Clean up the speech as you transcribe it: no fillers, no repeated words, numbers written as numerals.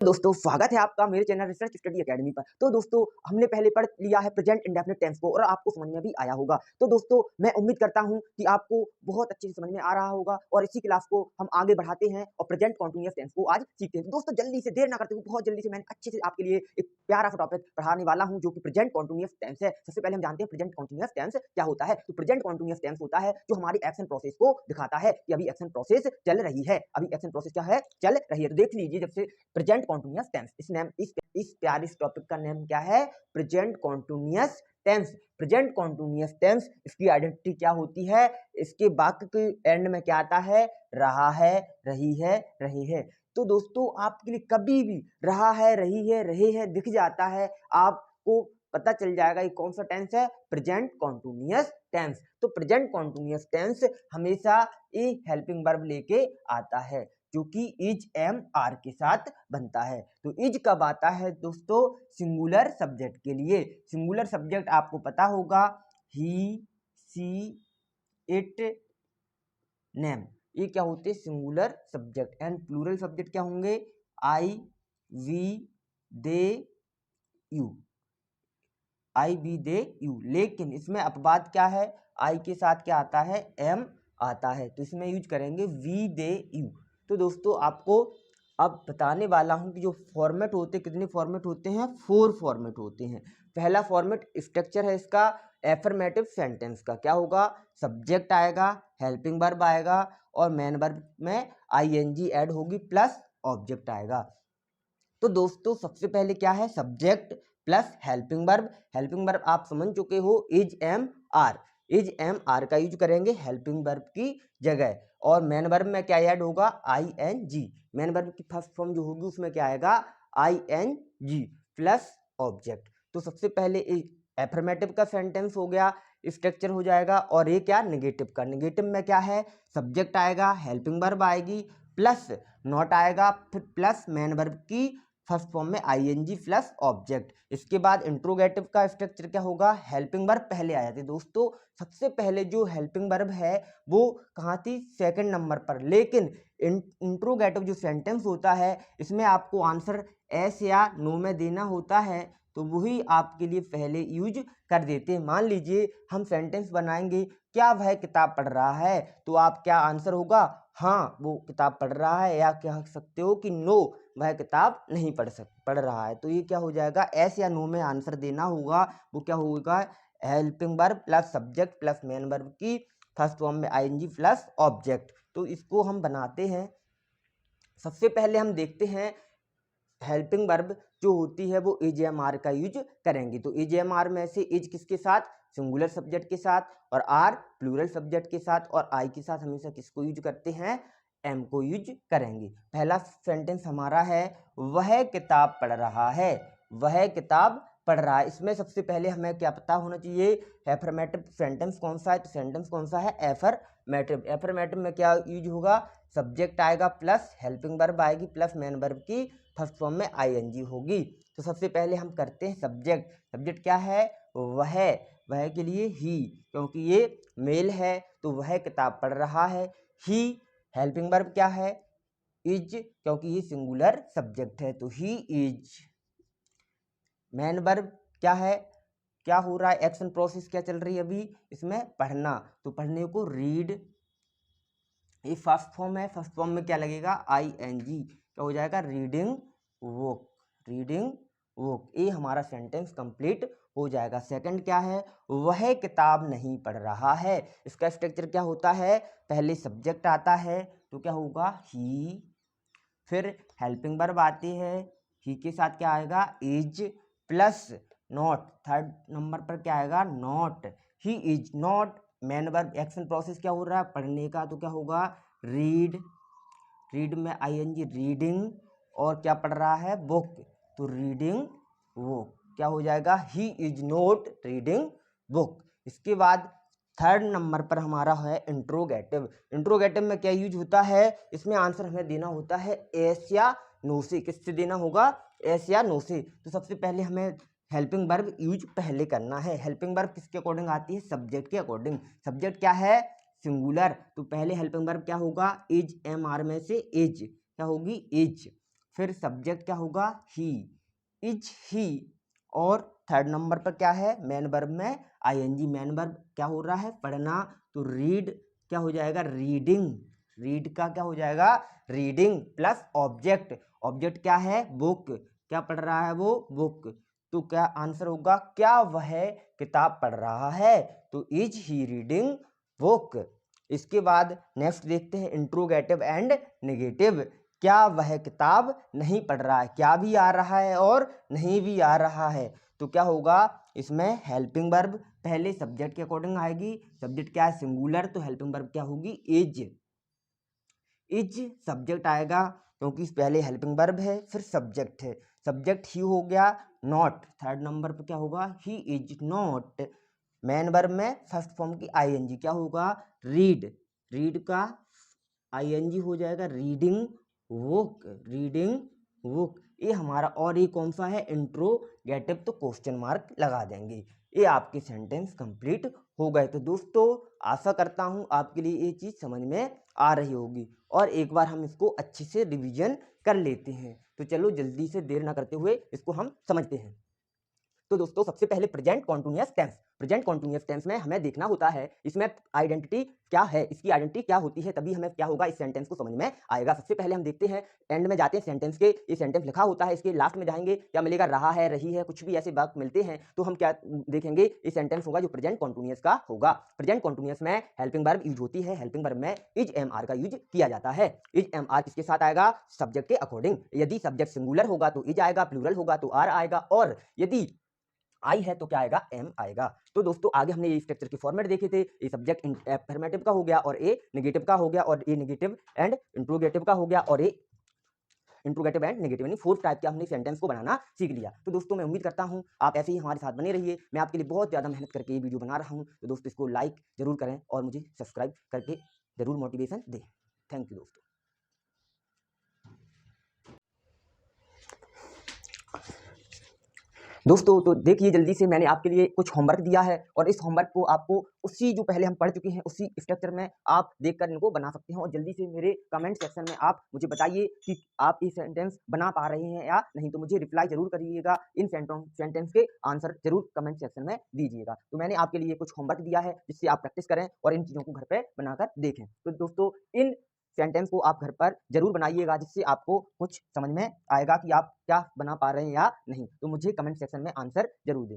दोस्तों स्वागत है आपका मेरे चैनल रिसर्च स्टडी एकेडमी पर। तो दोस्तों हमने पहले पढ़ लिया है प्रेजेंट इंडेफिनिट टेंस को और आपको समझ में भी आया होगा। तो दोस्तों मैं उम्मीद करता हूं कि आपको बहुत अच्छे से समझ में आ रहा होगा और इसी क्लास को हम आगे बढ़ाते हैं और प्रेजेंट कॉन्टिन्यूअस टेंस को आज सीखते हैं। तो दोस्तों जल्दी से देर ना करते हुए बहुत जल्दी से मैंने अच्छे से आपके लिए एक प्यारा सा टॉपिक पढ़ाने वाला हूं जो कि प्रेजेंट कॉन्टिन्यूअस टेंस है। सबसे पहले हम जानते हैं प्रेजेंट कॉन्टिन्यूअस टेंस क्या होता है। तो प्रेजेंट कॉन्टिन्यूअस टेंस होता है जो हमारी एक्शन प्रोसेस को दिखाता है कि अभी एक्शन प्रोसेस चल रही है, अभी एक्शन प्रोसेस क्या है, चल रही है। तो देख लीजिए जब से प्रेजेंट कॉन्टिन्यूअस टेंस इस प्यारे टॉपिक का नेम क्या है, present continuous tense. Present continuous tense इसकी आइडेंटिटी क्या होती है, इसके वाक्य के एंड में क्या आता है, रहा है, रही है, रहे है। तो दोस्तों आपके लिए कभी भी रहा है, रही है, रहे है दिख जाता है, आपको पता चल जाएगा ये कौन सा टेंस है, प्रेजेंट कॉन्टिन्यूअस टेंस। तो प्रेजेंट कॉन्टिन्यूअस टेंस हमेशा ए हेल्पिंग वर्ब लेके आता है जो कि इज एम आर के साथ बनता है। तो इज कब आता है दोस्तों, सिंगुलर सब्जेक्ट के लिए। सिंगुलर सब्जेक्ट आपको पता होगा, ही, सी, इट, नेम, ये क्या होते हैं, singular subject. And plural subject क्या होंगे, I, we, they, you, I, we, they, you. लेकिन इसमें अपवाद क्या है, आई के साथ क्या आता है, एम आता है, तो इसमें यूज करेंगे वी, दे, यू। तो दोस्तों आपको अब बताने वाला हूं कि जो फॉर्मेट होते हैं, कितने फॉर्मेट होते हैं, 4 फॉर्मेट होते हैं। पहला फॉर्मेट स्ट्रक्चर है इसका एफर्मेटिव सेंटेंस का, क्या होगा, सब्जेक्ट आएगा, हेल्पिंग वर्ब आएगा और मेन वर्ब में आईएनजी ऐड होगी प्लस ऑब्जेक्ट आएगा। तो दोस्तों सबसे पहले क्या है, subject plus helping verb. Helping verb आप समझ चुके हो, is am are. Is am are का यूज करेंगे हेल्पिंग वर्ब की जगह। और मेन वर्ब में क्या ऐड होगा, I N G. Main verb की फर्स्ट फॉर्म जो होगी उसमें क्या आएगा, I N G plus object. तो सबसे पहले एफर्मेटिव का सेंटेंस हो गया, स्ट्रक्चर हो जाएगा। और ये क्या, निगेटिव का। निगेटिव में क्या है, सब्जेक्ट आएगा, हेल्पिंग वर्ब आएगी प्लस नॉट आएगा, फिर प्लस मेन वर्ब की फर्स्ट फॉर्म में आईएनजी प्लस ऑब्जेक्ट। इसके बाद इंट्रोगेटिव का स्ट्रक्चर क्या होगा, हेल्पिंग वर्ब पहले आ जाती है। दोस्तों सबसे पहले जो हेल्पिंग वर्ब है वो कहाँ थी, सेकंड नंबर पर। लेकिन इंट्रोगेटिव जो सेंटेंस होता है इसमें आपको आंसर एस या नो में देना होता है, तो वही आपके लिए पहले यूज कर देते हैं। मान लीजिए हम सेंटेंस बनाएंगे, क्या वह किताब पढ़ रहा है, तो आप क्या आंसर होगा, हाँ वो किताब पढ़ रहा है, या कह सकते हो कि नो वह किताब नहीं पढ़ रहा है। तो ये क्या हो जाएगा, एस या नो में आंसर देना होगा। वो क्या होगा, helping verb plus subject plus main verb की फर्स्ट फॉर्म में आईएनजी प्लस ऑब्जेक्ट। तो इसको हम बनाते हैं। सबसे पहले हम देखते हैं हेल्पिंग वर्ब जो होती है वो इज एम आर का यूज करेंगे। तो इज एम आर में से इज किसके साथ, सिंगुलर सब्जेक्ट के साथ, और आर प्लूरल सब्जेक्ट के साथ, और आई के साथ हमेशा किसको यूज करते हैं, एम को यूज करेंगे। पहला सेंटेंस हमारा है, वह किताब पढ़ रहा है, वह किताब पढ़ रहा है। इसमें सबसे पहले हमें क्या पता होना चाहिए, एफर्मेटिव सेंटेंस कौन सा है, तो सेंटेंस कौन सा है, एफर्मेटिव। एफर्मेटिव में क्या यूज होगा, सब्जेक्ट आएगा प्लस हेल्पिंग वर्ब आएगी प्लस मेन वर्ब की फर्स्ट फॉर्म में आईएनजी होगी। तो सबसे पहले हम करते हैं सब्जेक्ट। सब्जेक्ट क्या है, वह के लिए ही, क्योंकि ये मेल है तो वह किताब पढ़ रहा है। ही हेल्पिंग वर्ब क्या है, इज, क्योंकि ये सिंगुलर सब्जेक्ट है तो ही इज। मेन वर्ब क्या है, क्या हो रहा है, एक्शन प्रोसेस क्या चल रही है अभी इसमें, पढ़ना, तो पढ़ने को रीड। ये फर्स्ट फॉर्म है, फर्स्ट फॉर्म में क्या लगेगा, आई एन जी, क्या हो जाएगा, रीडिंग वुक, रीडिंग वुक। ये हमारा सेंटेंस कंप्लीट हो जाएगा। सेकंड क्या है, वह किताब नहीं पढ़ रहा है। इसका स्ट्रक्चर क्या होता है, पहले सब्जेक्ट आता है तो क्या होगा, ही, फिर हेल्पिंग वर्ब आती है, ही के साथ क्या आएगा, is plus not, third number पर क्या आएगा, not. He is not, main verb action process क्या हो रहा है, पढ़ने का, तो क्या होगा, रीड, रीड में आईएनजी रीडिंग, और क्या पढ़ रहा है, बुक, तो रीडिंग बुक। क्या हो जाएगा, he is not reading book. इसके बाद थर्ड नंबर पर हमारा है इंट्रोगेटिव। इंट्रोगेटिव में क्या यूज होता है, इसमें आंसर हमें देना होता है एस या नो से। किससे देना होगा, एस या नो से। तो सबसे पहले हमें हेल्पिंग वर्ब यूज पहले करना है। हेल्पिंग वर्ब किसके अकॉर्डिंग आती है, सब्जेक्ट के अकॉर्डिंग। सब्जेक्ट क्या है, सिंगुलर, तो पहले हेल्पिंग वर्ब क्या होगा, इज एम आर में से इज, क्या होगी, इज। फिर सब्जेक्ट क्या होगा, ही, इज ही, और थर्ड नंबर पर क्या है, मेन वर्ब में आईएनजी। मेन वर्ब क्या हो रहा है, पढ़ना, तो रीड क्या हो जाएगा, रीडिंग। रीड का क्या हो जाएगा, रीडिंग, प्लस ऑब्जेक्ट। ऑब्जेक्ट क्या है, बुक, क्या पढ़ रहा है वो, बुक। तो क्या आंसर होगा, क्या वह किताब पढ़ रहा है, तो इज ही रीडिंग बुक। इसके बाद नेक्स्ट देखते हैं इंट्रोगेटिव एंड नेगेटिव। क्या वह किताब नहीं पढ़ रहा है, क्या भी आ रहा है और नहीं भी आ रहा है, तो क्या होगा, इसमें हेल्पिंग वर्ब पहले सब्जेक्ट के अकॉर्डिंग आएगी। सब्जेक्ट क्या है, सिंगुलर, तो हेल्पिंग वर्ब क्या होगी, इज। इज सब्जेक्ट आएगा क्योंकि पहले हेल्पिंग वर्ब है, फिर सब्जेक्ट है। सब्जेक्ट ही हो गया, नॉट, थर्ड नंबर पर क्या होगा, he is not. Main verb में फर्स्ट फॉर्म की आईएनजी क्या होगा, रीड। रीड का आईएनजी हो जाएगा रीडिंग बुक, रीडिंग बुक। ये हमारा, और ये कौन सा है, इंट्रोगेटिव, तो क्वेश्चन मार्क लगा देंगे। ये आपके सेंटेंस कंप्लीट हो गए। तो दोस्तों आशा करता हूँ आपके लिए ये चीज़ समझ में आ रही होगी, और एक बार हम इसको अच्छे से रिवीजन कर लेते हैं। तो चलो जल्दी से देर ना करते हुए इसको हम समझते हैं। तो दोस्तों सबसे पहले present continuous tense. Present continuous tense में हमें देखना होता है इसमें आइडेंटिटी क्या है, इसकी आइडेंटिटी क्या होती है, तभी हमें क्या होगा, इस सेंटेंस को समझ में आएगा। सबसे पहले हम देखते हैं, एंड में जाते हैं सेंटेंस के, ये सेंटेंस लिखा होता है, इसके लास्ट में जाएंगे, क्या मिलेगा, रहा है, रही है, कुछ भी ऐसे बात मिलते हैं, तो हम क्या देखेंगे, ये सेंटेंस होगा जो प्रेजेंट कॉन्टिन्यूअस का होगा। प्रेजेंट कॉन्टिन्यूअस में हेल्पिंग वर्ब यूज होती है, हेल्पिंग वर्ब में इज एम आर का यूज किया जाता है। इज एम आर किसके साथ आएगा, सब्जेक्ट के अकॉर्डिंग। यदि सब्जेक्ट सिंगुलर होगा तो इज आएगा, प्लूरल होगा तो आर आएगा, और यदि आई है तो क्या आएगा, एम आएगा। तो दोस्तों आगे हमने ये स्ट्रक्चर के फॉर्मेट देखे थे, ये सब्जेक्ट अफर्मेटिव का हो गया, और ए नेगेटिव का हो गया, और ए नेगेटिव एंड इंट्रोगेटिव का हो गया, और ए इंट्रोगेटिव एंड नेगेटिव, यानी 4 टाइप के हमने सेंटेंस को बनाना सीख लिया। तो दोस्तों मैं उम्मीद करता हूं आप ऐसे ही हमारे साथ बने रहिए। मैं आपके लिए बहुत ज़्यादा मेहनत करके ये वीडियो बना रहा हूं, तो दोस्तों इसको लाइक जरूर करें और मुझे सब्सक्राइब करके जरूर मोटिवेशन दें। थैंक यू दोस्तों। दोस्तों तो देखिए जल्दी से मैंने आपके लिए कुछ होमवर्क दिया है, और इस होमवर्क को आपको उसी जो पहले हम पढ़ चुके हैं उसी स्ट्रक्चर में आप देखकर इनको बना सकते हैं, और जल्दी से मेरे कमेंट सेक्शन में आप मुझे बताइए कि आप ये सेंटेंस बना पा रहे हैं या नहीं। तो मुझे रिप्लाई जरूर करिएगा, इन सेंटेंस के आंसर जरूर कमेंट सेक्शन में दीजिएगा। तो मैंने आपके लिए कुछ होमवर्क दिया है जिससे आप प्रैक्टिस करें और इन चीज़ों को घर पर बनाकर देखें। तो दोस्तों इन सेंटेंस को आप घर पर जरूर बनाइएगा, जिससे आपको कुछ समझ में आएगा कि आप क्या बना पा रहे हैं या नहीं। तो मुझे कमेंट सेक्शन में आंसर जरूर दें।